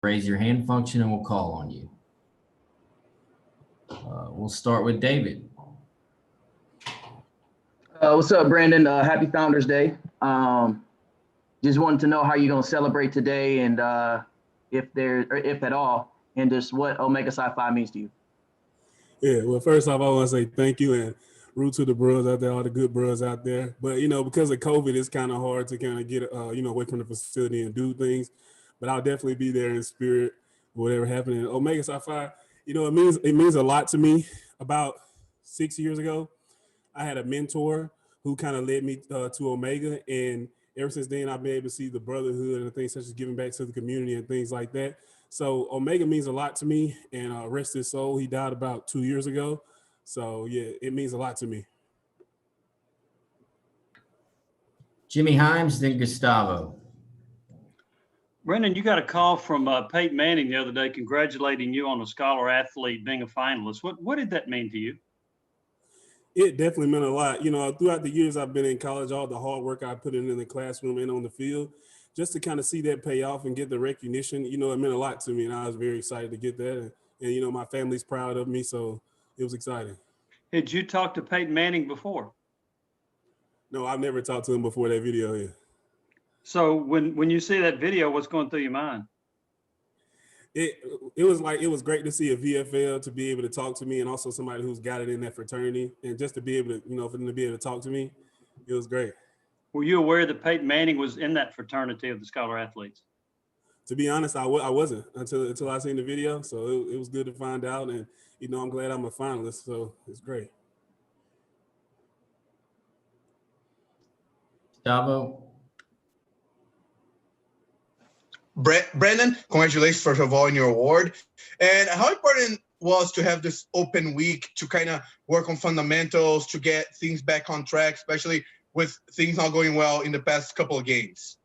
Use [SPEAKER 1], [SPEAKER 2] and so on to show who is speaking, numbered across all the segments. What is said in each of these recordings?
[SPEAKER 1] raise your hand function and we'll call on you. We'll start with David.
[SPEAKER 2] What's up, Brandon? Happy Founders Day. Just wanted to know how you're going to celebrate today and if at all, and just what Omega Psi Phi means to you.
[SPEAKER 3] Yeah, well, first off, I want to say thank you and root to the bros out there, all the good bros out there. But, because of COVID, it's kind of hard to kind of get, away from the facility and do things. But I'll definitely be there in spirit, whatever happening. Omega Psi Phi, it means a lot to me. About 6 years ago, I had a mentor who kind of led me to Omega. And ever since then, I've been able to see the brotherhood and things such as giving back to the community and things like that. So Omega means a lot to me, and rest his soul. He died about 2 years ago. So, yeah, it means a lot to me.
[SPEAKER 1] Jimmy Himes, then Gustavo.
[SPEAKER 4] Brendan, you got a call from Peyton Manning the other day congratulating you on a scholar athlete being a finalist. What did that mean to you?
[SPEAKER 3] It definitely meant a lot. Throughout the years I've been in college, all the hard work I put in the classroom and on the field, just to kind of see that pay off and get the recognition, it meant a lot to me, and I was very excited to get that. And my family's proud of me, so it was exciting.
[SPEAKER 4] Had you talked to Peyton Manning before?
[SPEAKER 3] No, I've never talked to him before that video here.
[SPEAKER 4] So when you see that video, what's going through your mind?
[SPEAKER 3] It was great to see a VFL to be able to talk to me, and also somebody who's got it in that fraternity, and just to be able to, for them to be able to talk to me, it was great. Were
[SPEAKER 4] you aware that Peyton Manning was in that fraternity of the scholar athletes?
[SPEAKER 3] To be honest, I wasn't until I seen the video. So it was good to find out, and I'm glad I'm a finalist. So it's great.
[SPEAKER 1] Gustavo.
[SPEAKER 5] Brandon, congratulations first of all on your award. And how important was to have this open week to kind of work on fundamentals, to get things back on track, especially with things not going well in the past couple of games?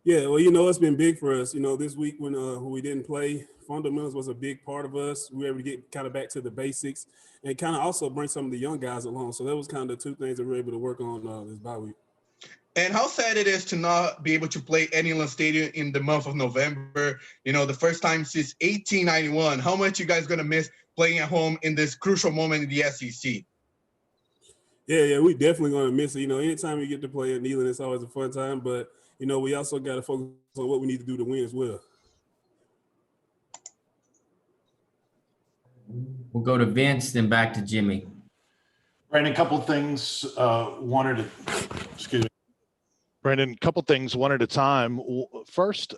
[SPEAKER 3] Yeah, well, it's been big for us. This week when we didn't play, fundamentals was a big part of us. We were able to get kind of back to the basics and kind of also bring some of the young guys along. So that was kind of the two things that we were able to work on this bye week.
[SPEAKER 5] And how sad it is to not be able to play at Inland Stadium in the month of November. The first time since 1891. How much you guys going to miss playing at home in this crucial moment in the SEC?
[SPEAKER 3] Yeah, we definitely going to miss it. Anytime you get to play at Neyland, it's always a fun time. But, we also got to focus on what we need to do to win as well.
[SPEAKER 1] We'll go to Vince, then back to Jimmy.
[SPEAKER 6] Brandon, couple things Brandon, couple things one at a time. First,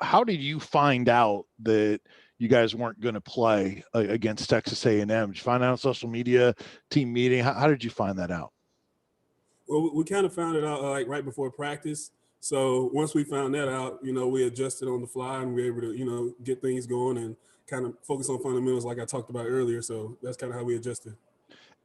[SPEAKER 6] how did you find out that you guys weren't going to play against Texas A&M? Did you find out on social media, team meeting? How did you find that out?
[SPEAKER 3] Well, we kind of found it out right before practice. So once we found that out, we adjusted on the fly and we were able to, get things going and kind of focus on fundamentals like I talked about earlier. So that's kind of how we adjusted.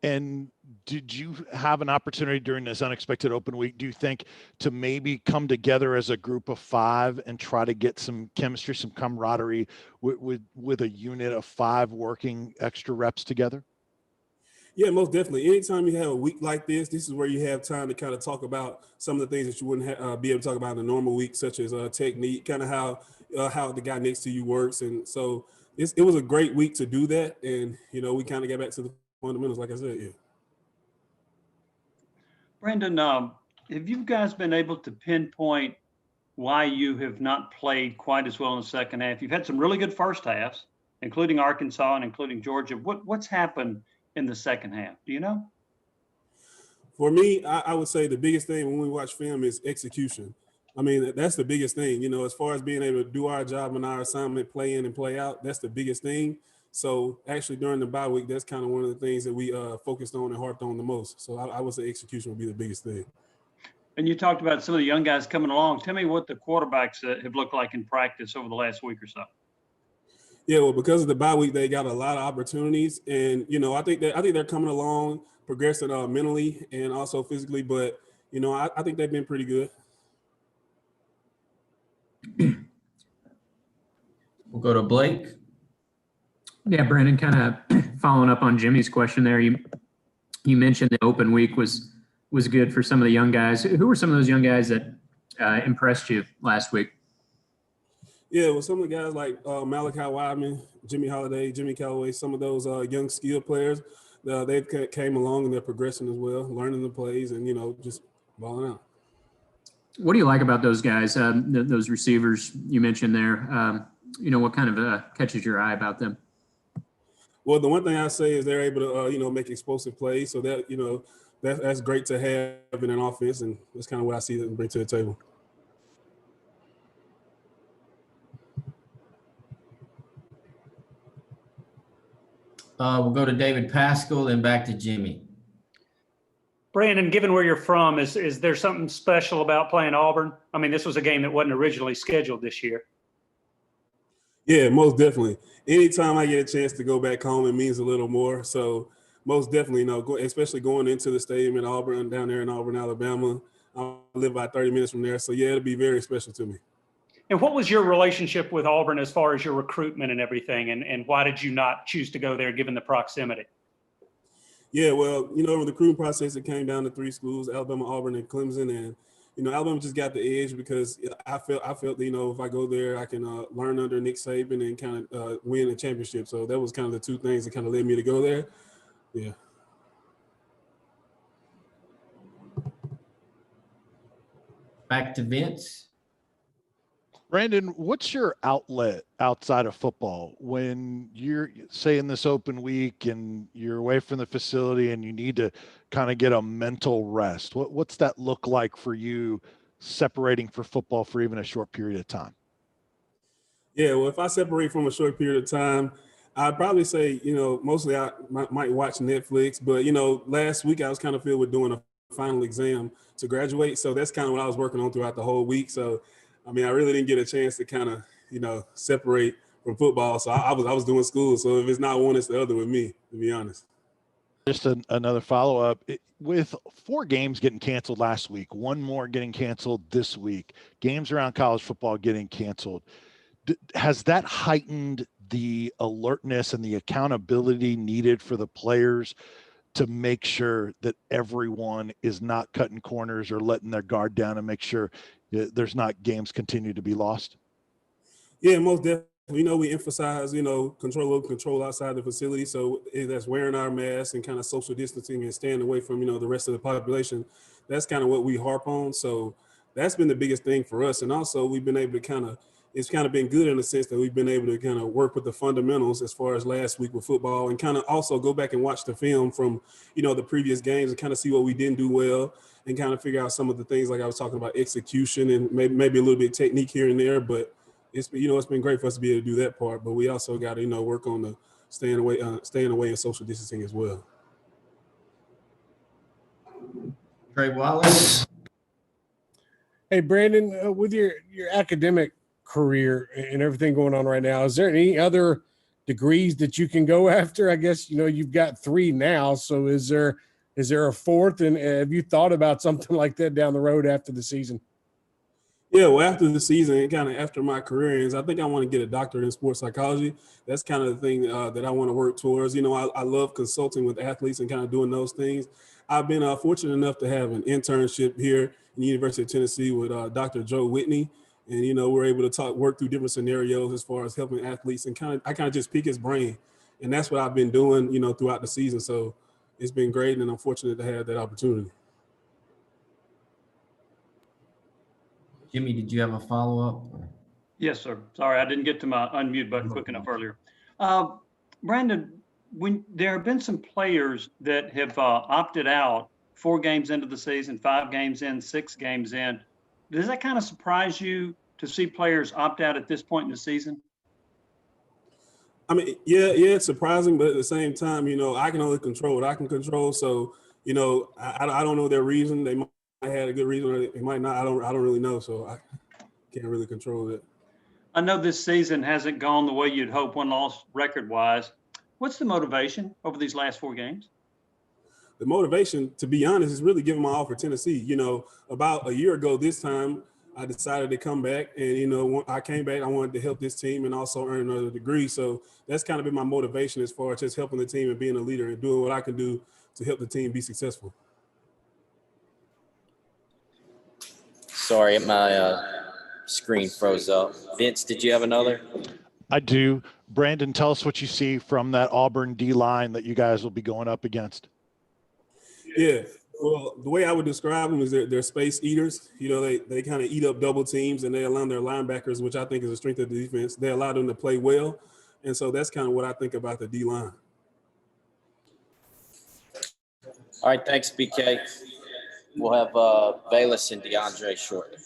[SPEAKER 6] And did you have an opportunity during this unexpected open week, do you think, to maybe come together as a group of five and try to get some chemistry, some camaraderie with a unit of five working extra reps together?
[SPEAKER 3] Yeah, most definitely. Anytime you have a week like this is where you have time to kind of talk about some of the things that you wouldn't be able to talk about in a normal week, such as technique, kind of how the guy next to you works. And so it was a great week to do that. And, we kind of got back to the fundamentals, like I said, yeah.
[SPEAKER 4] Brandon, have you guys been able to pinpoint why you have not played quite as well in the second half? You've had some really good first halves, including Arkansas and including Georgia. What's happened in the second half? Do you know?
[SPEAKER 3] For me, I would say the biggest thing when we watch film is execution. I mean, that's the biggest thing, as far as being able to do our job and our assignment, play in and play out, that's the biggest thing. So actually during the bye week, that's kind of one of the things that we focused on and harped on the most. So I would say execution would be the biggest thing.
[SPEAKER 4] And you talked about some of the young guys coming along. Tell me what the quarterbacks have looked like in practice over the last week or so.
[SPEAKER 3] Yeah, well, because of the bye week, they got a lot of opportunities, and I think they're coming along, progressing mentally and also physically. But I think they've been pretty good.
[SPEAKER 1] We'll go to Blake.
[SPEAKER 7] Yeah, Brandon, kind of following up on Jimmy's question there. You mentioned the open week was good for some of the young guys. Who were some of those young guys that impressed you last week?
[SPEAKER 3] Yeah, well, some of the guys like Malachi Wyman, Jimmy Holiday, Jimmy Callaway, some of those young skill players, they've came along and they're progressing as well, learning the plays and, just balling out.
[SPEAKER 7] What do you like about those guys, those receivers you mentioned there? What kind of catches your eye about them?
[SPEAKER 3] Well, the one thing I say is they're able to, make explosive plays. So that, that's great to have in an offense. And that's kind of what I see them bring to the table.
[SPEAKER 1] We'll go to David Pascal and back to Jimmy.
[SPEAKER 8] Brandon, given where you're from, is there something special about playing Auburn? I mean, this was a game that wasn't originally scheduled this year.
[SPEAKER 3] Yeah, most definitely. Anytime I get a chance to go back home, it means a little more. So most definitely, especially going into the stadium in Auburn, down there in Auburn, Alabama. I live about 30 minutes from there. So, yeah, it'll be very special to me.
[SPEAKER 8] And what was your relationship with Auburn as far as your recruitment and everything? And why did you not choose to go there given the proximity?
[SPEAKER 3] Yeah, well, in the recruiting process, it came down to 3 schools, Alabama, Auburn, and Clemson. And, Alabama just got the edge because I felt, if I go there, I can learn under Nick Saban and kind of win a championship. So that was kind of the 2 things that kind of led me to go there. Yeah.
[SPEAKER 1] Back to Vince.
[SPEAKER 6] Brandon, what's your outlet outside of football when you're, say, in this open week and you're away from the facility and you need to kind of get a mental rest? What's that look like for you, separating for football for even a short period of time?
[SPEAKER 3] Yeah, well, if I separate from a short period of time, I'd probably say, mostly I might watch Netflix. But, last week I was kind of filled with doing a final exam to graduate. So that's kind of what I was working on throughout the whole week. So I really didn't get a chance to kind of, separate from football. So I was doing school. So if it's not one, it's the other with me, to be honest.
[SPEAKER 6] Just another follow-up. With 4 games getting canceled last week, 1 more getting canceled this week, games around college football getting canceled, has that heightened the alertness and the accountability needed for the players to make sure that everyone is not cutting corners or letting their guard down and make sure there's not games continue to be lost?
[SPEAKER 3] Yeah, most definitely. We emphasize, control outside the facility. So that's wearing our masks and kind of social distancing and staying away from, the rest of the population. That's kind of what we harp on. So that's been the biggest thing for us. And also we've been able to it's kind of been good in the sense that we've been able to kind of work with the fundamentals as far as last week with football and kind of also go back and watch the film from, the previous games and kind of see what we didn't do well and kind of figure out some of the things like I was talking about execution and maybe a little bit of technique here and there. But it's been great for us to be able to do that part. But we also got to, work on the staying away and social distancing as well.
[SPEAKER 1] Trey Wallace.
[SPEAKER 9] Hey, Brandon, with your academic career and everything going on right now, is there any other degrees that you can go after? I guess, you've got 3 now. So is there a 4th? And have you thought about something like that down the road after the season?
[SPEAKER 3] Yeah, well, after the season and kind of after my career ends, I think I want to get a doctorate in sports psychology. That's kind of the thing that I want to work towards. I love consulting with athletes and kind of doing those things. I've been fortunate enough to have an internship here in the University of Tennessee with Dr. Joe Whitney. And, we're able to work through different scenarios as far as helping athletes and I kind of just pick his brain. And that's what I've been doing, throughout the season. So it's been great. And I'm fortunate to have that opportunity.
[SPEAKER 1] Jimmy, did you have a follow-up?
[SPEAKER 4] Yes, sir. Sorry, I didn't get to my unmute button quick enough earlier. Brandon, when there have been some players that have opted out 4 games into the season, 5 games in, 6 games in, does that kind of surprise you to see players opt out at this point in the season?
[SPEAKER 3] Yeah, it's surprising, but at the same time, I can only control what I can control. So, I don't know their reason. They might have a good reason, or they might not. I don't really know. So I can't really control it.
[SPEAKER 4] I know this season hasn't gone the way you'd hope, 1 loss record-wise. What's the motivation over these last 4 games?
[SPEAKER 3] The motivation, to be honest, is really giving my all for Tennessee. About a year ago this time, I decided to come back. And, when I came back, I wanted to help this team and also earn another degree. So that's kind of been my motivation as far as just helping the team and being a leader and doing what I can do to help the team be successful.
[SPEAKER 10] Sorry, my screen froze up. Vince, did you have another?
[SPEAKER 6] I do. Brandon, tell us what you see from that Auburn D line that you guys will be going up against.
[SPEAKER 3] Yeah. Well, the way I would describe them is they're space eaters. You know, they kind of eat up double teams, and they allow their linebackers, which I think is a strength of the defense. They allow them to play well. And so that's kind of what I think about the D line.
[SPEAKER 10] All right, thanks, BK. We'll have Bayless and DeAndre shortly.